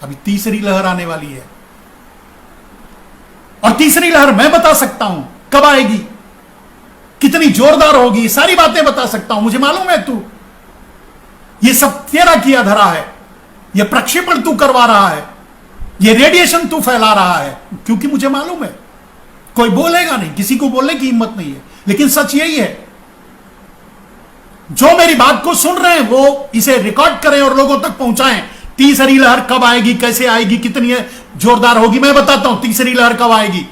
अभी तीसरी लहर आने वाली है, और तीसरी लहर मैं बता सकता हूं कब आएगी, कितनी जोरदार होगी, सारी बातें बता सकता हूं। मुझे मालूम है तू, ये सब तेरा किया धरा है, ये प्रक्षेपण तू करवा रहा है, ये रेडिएशन तू फैला रहा है, क्योंकि मुझे मालूम है। कोई बोलेगा नहीं, किसी को बोलने की हिम्मत नहीं है, लेकिन सच यही है। जो मेरी बात को सुन रहे हैं वो इसे रिकॉर्ड करें और लोगों तक पहुंचाएं। तीसरी लहर कब आएगी, कैसे आएगी, कितनी जोरदार होगी, मैं बताता हूं। तीसरी लहर कब आएगी?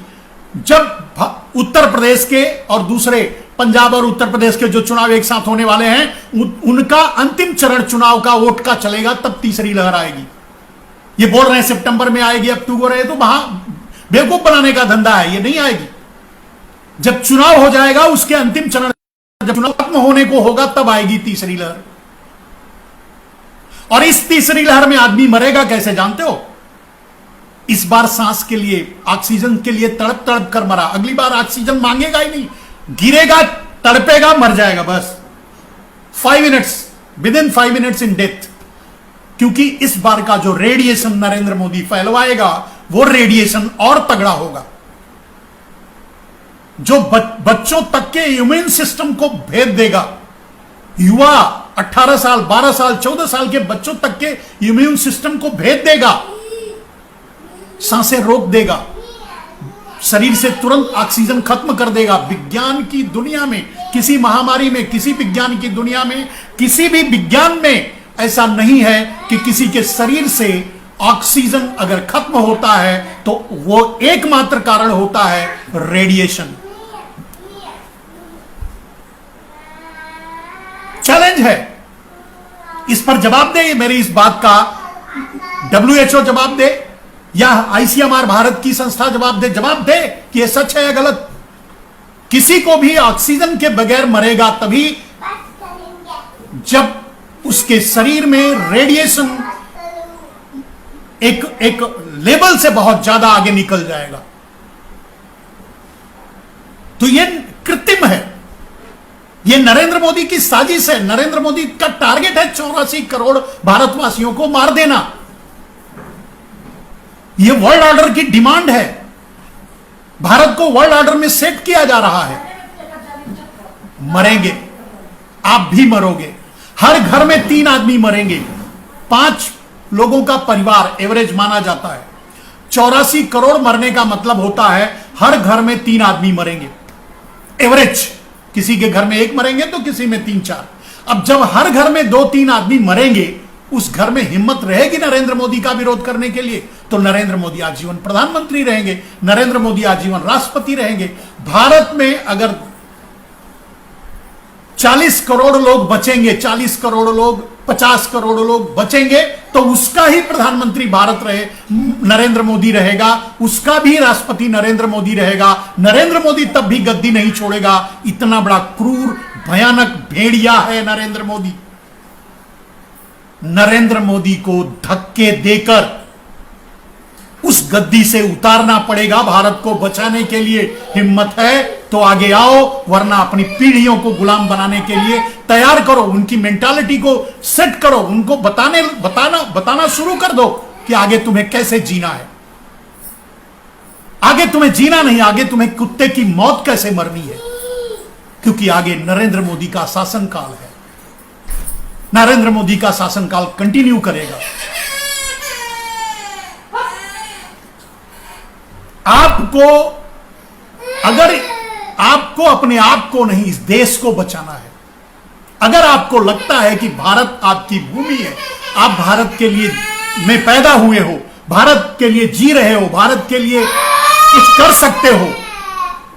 जब उत्तर प्रदेश के और दूसरे पंजाब और उत्तर प्रदेश के जो चुनाव एक साथ होने वाले हैं, उनका अंतिम चरण चुनाव का वोट का चलेगा, तब तीसरी लहर आएगी। ये बोल रहे हैं सितंबर में आएगी, अक्टूबर है, तो वहां बेवकूफ बनाने का धंधा है, ये नहीं आएगी। जब चुनाव हो जाएगा, उसके अंतिम चरण, जब चुनाव खत्म होने को होगा, तब आएगी तीसरी लहर। और इस तीसरी लहर में आदमी मरेगा कैसे जानते हो? इस बार सांस के लिए, ऑक्सीजन के लिए तड़प तड़प कर मरा, अगली बार ऑक्सीजन मांगेगा ही नहीं, गिरेगा, तड़पेगा, मर जाएगा बस। 5 minutes, with in 5 minutes in death. क्योंकि इस बार का जो रेडिएशन नरेंद्र मोदी फैलवाएगा, वो रेडिएशन और तगड़ा होगा, जो बच्चों तक के इम्यून सिस्टम को भेद देगा। युवा 18 साल, 12 साल, 14 साल के बच्चों तक के इम्यून सिस्टम को भेद देगा, सांसें रोक देगा, शरीर से तुरंत ऑक्सीजन खत्म कर देगा। विज्ञान की दुनिया में, किसी महामारी में, किसी विज्ञान की दुनिया में, किसी भी विज्ञान में ऐसा नहीं है कि किसी के शरीर से ऑक्सीजन अगर खत्म होता है तो वो एकमात्र कारण होता है रेडिएशन। चैलेंज है, इस पर जवाब दे, मेरी इस बात का WHO जवाब दे, या ICMR भारत की संस्था जवाब दे कि यह सच है या गलत। किसी को भी ऑक्सीजन के बगैर मरेगा तभी जब उसके शरीर में रेडिएशन एक लेवल से बहुत ज्यादा आगे निकल जाएगा। तो यह कृत्रिम है, यह नरेंद्र मोदी की साजिश है। नरेंद्र मोदी का टारगेट है 84 करोड़ भारतवासियों को मार देना। यह वर्ल्ड ऑर्डर की डिमांड है, भारत को वर्ल्ड ऑर्डर में सेट किया जा रहा है। मरेंगे, आप भी मरोगे, हर घर में 3 आदमी मरेंगे, 5 लोगों का परिवार एवरेज माना जाता है। 84 करोड़ मरने का मतलब होता है हर घर में 3 आदमी मरेंगे एवरेज। किसी के घर में 1 मरेंगे तो किसी में 3-4। अब जब हर घर में 2-3 आदमी मरेंगे, उस घर में हिम्मत रहेगी नरेंद्र मोदी का विरोध करने के लिए? तो नरेंद्र मोदी आजीवन प्रधानमंत्री रहेंगे, नरेंद्र मोदी आजीवन राष्ट्रपति रहेंगे। भारत में अगर 40 करोड़ लोग बचेंगे, 40 करोड़ लोग, 50 करोड़ लोग बचेंगे, तो उसका ही प्रधानमंत्री भारत रहे, नरेंद्र मोदी रहेगा, उसका भी राष्ट्रपति नरेंद्र मोदी रहेगा। नरेंद्र मोदी तब भी गद्दी नहीं छोड़ेगा। इतना बड़ा क्रूर, भयानक भेड़िया है नरेंद्र मोदी। नरेंद्र मोदी को धक्के देकर उस गद्दी से उतारना पड़ेगा। भारत को बचाने के लिए हिम्मत है तो आगे आओ, वरना अपनी पीढ़ियों को गुलाम बनाने के लिए तैयार करो। उनकी मेंटालिटी को सेट करो, उनको बताना शुरू कर दो कि आगे तुम्हें कैसे जीना है। आगे तुम्हें जीना नहीं, आगे तुम्हें कुत्ते की मौत कैसे मरनी है, क्योंकि आगे नरेंद्र मोदी का शासनकाल है। नरेंद्र मोदी का शासनकाल कंटिन्यू करेगा। अगर आपको अपने आप को नहीं, इस देश को बचाना है, अगर आपको लगता है कि भारत आपकी भूमि है, आप भारत के लिए में पैदा हुए हो, भारत के लिए जी रहे हो, भारत के लिए कुछ कर सकते हो,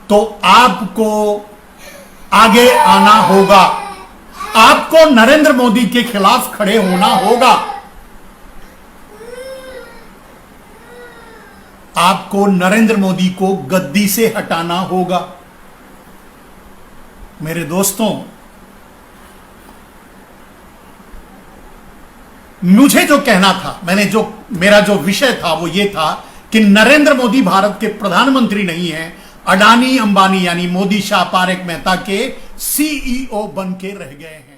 तो आपको आगे आना होगा। आपको नरेंद्र मोदी के खिलाफ खड़े होना होगा। आपको नरेंद्र मोदी को गद्दी से हटाना होगा। मेरे दोस्तों, मुझे जो कहना था, मेरा जो विषय था वो ये था कि नरेंद्र मोदी भारत के प्रधानमंत्री नहीं है, अडानी अंबानी यानी मोदी शाह पारेख मेहता के CEO बन के रह गए हैं।